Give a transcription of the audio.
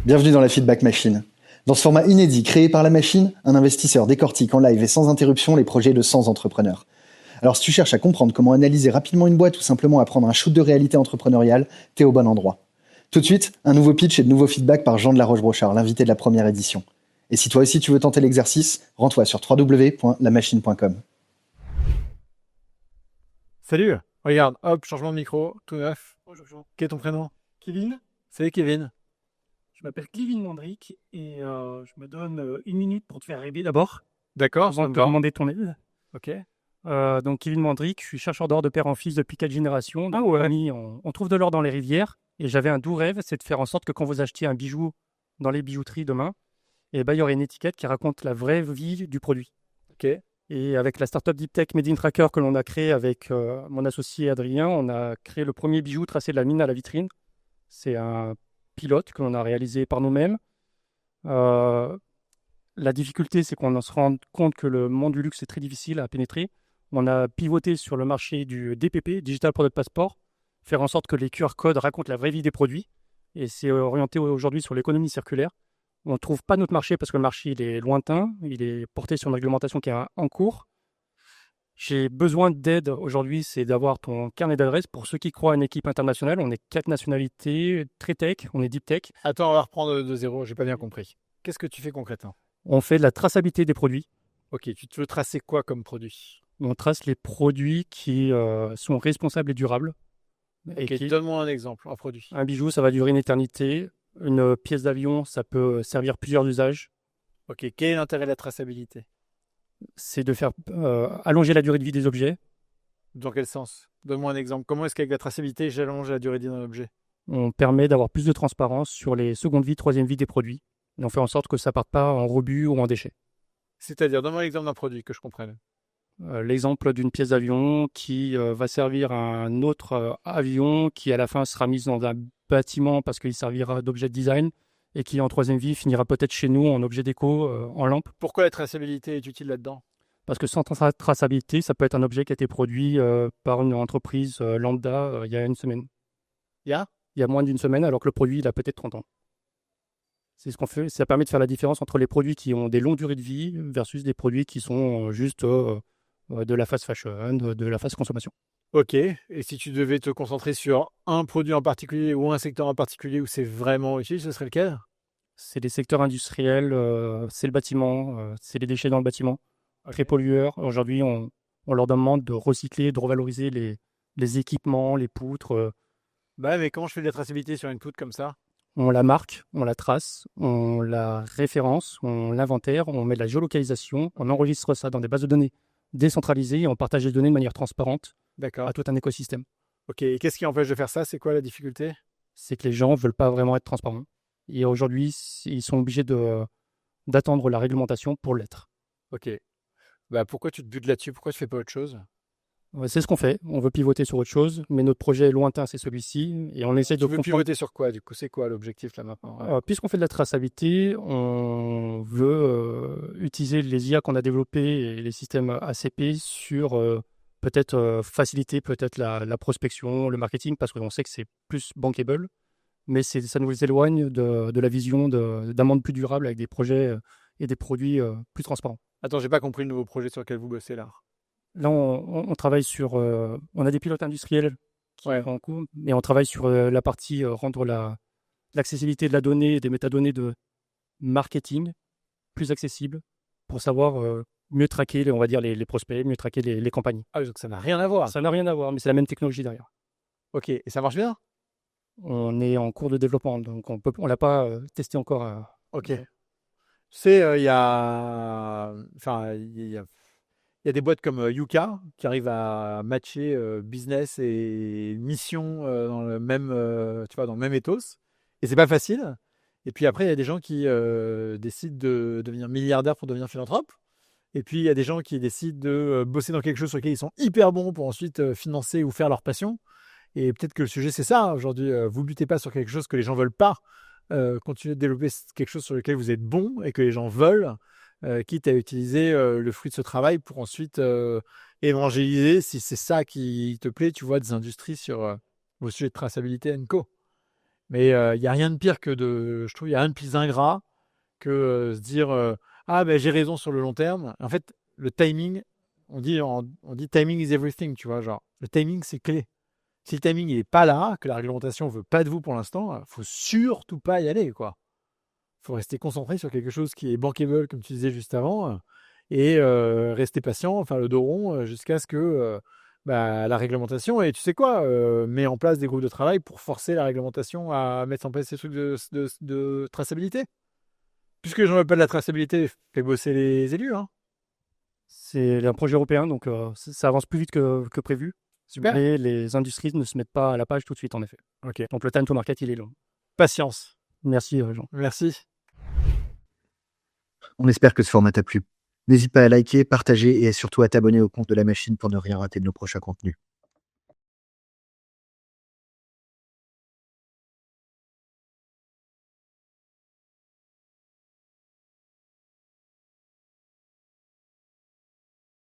Bienvenue dans la Feedback Machine. Dans ce format inédit créé par la machine, un investisseur décortique en live et sans interruption les projets de 100 entrepreneurs. Alors si tu cherches à comprendre comment analyser rapidement une boîte ou simplement à prendre un shoot de réalité entrepreneuriale, t'es au bon endroit. Tout de suite, un nouveau pitch et de nouveaux feedbacks par Jean de la Roche-Brochard, l'invité de la première édition. Et si toi aussi tu veux tenter l'exercice, rends-toi sur www.lamachine.com. Salut, regarde, hop, changement de micro, tout neuf. Bonjour Jean. Quel est ton prénom? Kevin, Salut Kevin. je m'appelle Kevin Mandric et je me donne une minute pour te faire rêver d'abord, D'accord, ça avant me de te va. demander ton aide. Ok. Donc Kevin Mandric, je suis chercheur d'or de père en fils depuis 4 générations. Ah ouais. Ami, on trouve de l'or dans les rivières et j'avais un doux rêve, c'est de faire en sorte que quand vous achetiez un bijou dans les bijouteries demain, il y aurait une étiquette qui raconte la vraie vie du produit. Ok. Et avec la startup Deep Tech Made in Tracker que l'on a créé avec mon associé Adrien, on a créé le premier bijou tracé de la mine à la vitrine. C'est un pilote que l'on a réalisé par nous-mêmes. La difficulté, c'est qu'on se rend compte que le monde du luxe est très difficile à pénétrer. On a pivoté sur le marché du DPP, Digital Product Passport, faire en sorte que les QR codes racontent la vraie vie des produits. Et c'est orienté aujourd'hui sur l'économie circulaire. On ne trouve pas notre marché parce que le marché il est lointain, il est porté sur une réglementation qui est en cours. J'ai besoin d'aide aujourd'hui, c'est d'avoir ton carnet d'adresses. Pour ceux qui croient à une équipe internationale, on est 4 nationalités, très tech, on est deep tech. Attends, on va reprendre de zéro, j'ai pas bien compris. Qu'est-ce que tu fais concrètement? On fait de la traçabilité des produits. Ok, tu te veux tracer quoi comme produit? On trace les produits qui sont responsables et durables. Et Ok, donne-moi un exemple, un produit. un bijou, ça va durer une éternité. Une pièce d'avion, ça peut servir plusieurs usages. Ok, quel est l'intérêt de la traçabilité? C'est de faire allonger la durée de vie des objets. Dans quel sens? Donne-moi un exemple. Comment est-ce qu'avec la traçabilité, j'allonge la durée de vie d'un objet? On permet d'avoir plus de transparence sur les secondes vies, troisième vie des produits. Et on fait en sorte que ça ne parte pas en rebut ou en déchets. C'est-à-dire, donne-moi l'exemple d'un produit que je comprenne. L'exemple d'une pièce d'avion qui va servir à un autre avion qui à la fin sera mise dans un bâtiment parce qu'il servira d'objet de design et qui en troisième vie finira peut-être chez nous en objet déco, en lampe. Pourquoi la traçabilité est utile là-dedans? Parce que sans traçabilité, ça peut être un objet qui a été produit par une entreprise lambda il y a une semaine. Il y a? Il y a moins d'une semaine alors que le produit il a peut-être 30 ans. C'est ce qu'on fait. Ça permet de faire la différence entre les produits qui ont des longues durées de vie versus des produits qui sont juste de la fast fashion, de la fast consommation. Ok, et si tu devais te concentrer sur un produit en particulier ou un secteur en particulier où c'est vraiment utile, ce serait lequel? C'est des secteurs industriels, c'est le bâtiment, c'est les déchets dans le bâtiment, très pollueurs. Aujourd'hui, on leur demande de recycler, de revaloriser les équipements, les poutres. Bah, mais comment je fais de la traçabilité sur une poutre comme ça? On la marque, on la trace, on la référence, on l'inventaire, on met de la géolocalisation, on enregistre ça dans des bases de données décentralisées et on partage les données de manière transparente D'accord. à tout un écosystème. Ok, et qu'est-ce qui empêche de faire ça? C'est quoi la difficulté? C'est que les gens ne veulent pas vraiment être transparents. Et aujourd'hui, ils sont obligés d'attendre la réglementation pour l'être. Ok. Bah, pourquoi tu te butes là-dessus? Pourquoi tu fais pas autre chose? C'est ce qu'on fait. On veut pivoter sur autre chose, mais notre projet lointain, c'est celui-ci. Et on essaie de Tu veux comprendre. pivoter sur quoi, du coup? C'est quoi l'objectif là maintenant? Puisqu'on fait de la traçabilité, on veut utiliser les IA qu'on a développés et les systèmes ACP sur peut-être faciliter peut-être la prospection, le marketing, parce qu'on sait que c'est plus bankable, mais ça nous éloigne de la vision d'un monde plus durable avec des projets et des produits plus transparents. Attends, j'ai pas compris le nouveau projet sur lequel vous bossez là. Là, on travaille sur... on a des pilotes industriels qui Ouais. sont en cours, mais on travaille sur la partie rendre l'accessibilité de la donnée et des métadonnées de marketing plus accessible pour savoir mieux traquer, on va dire, les prospects, mieux traquer les campagnes. Ah, donc ça n'a rien à voir. Ça n'a rien à voir, mais c'est la même technologie derrière. Ok, et ça marche bien? On est en cours de développement, donc on l'a pas testé encore. Ok. Tu sais, il y a... Enfin, il y a des boîtes comme Yuka qui arrivent à matcher business et mission dans le même, tu vois, dans le même ethos. Et c'est pas facile. Et puis après, il y a des gens qui décident de devenir milliardaires pour devenir philanthrope. Et puis il y a des gens qui décident de bosser dans quelque chose sur lequel ils sont hyper bons pour ensuite financer ou faire leur passion. Et peut-être que le sujet c'est ça aujourd'hui. Vous butez pas sur quelque chose que les gens veulent pas. Continuez de développer quelque chose sur lequel vous êtes bon et que les gens veulent. Quitte à utiliser le fruit de ce travail pour ensuite évangéliser, si c'est ça qui te plaît, tu vois, des industries sur vos sujets de traçabilité & co. Mais il n'y a rien de pire je trouve, il n'y a rien de plus ingrat que se dire ah ben j'ai raison sur le long terme. En fait, le timing, on dit timing is everything, tu vois, genre le timing c'est clé. Si le timing n'est pas là, que la réglementation veut pas de vous pour l'instant, faut surtout pas y aller, quoi. Faut rester concentré sur quelque chose qui est bankable, comme tu disais juste avant, et rester patient, faire le dos rond jusqu'à ce que la réglementation, et tu sais quoi, met en place des groupes de travail pour forcer la réglementation à mettre en place ces trucs de traçabilité. Puisque j'en veux pas de la traçabilité, fais bosser les élus, hein. C'est un projet européen, donc ça avance plus vite que prévu. Super. Mais les industries ne se mettent pas à la page tout de suite, en effet. Ok. Donc le time to market, il est long. Patience. Merci, Jean. Merci. On espère que ce format t'a plu. N'hésite pas à liker, partager et surtout à t'abonner au compte de la machine pour ne rien rater de nos prochains contenus.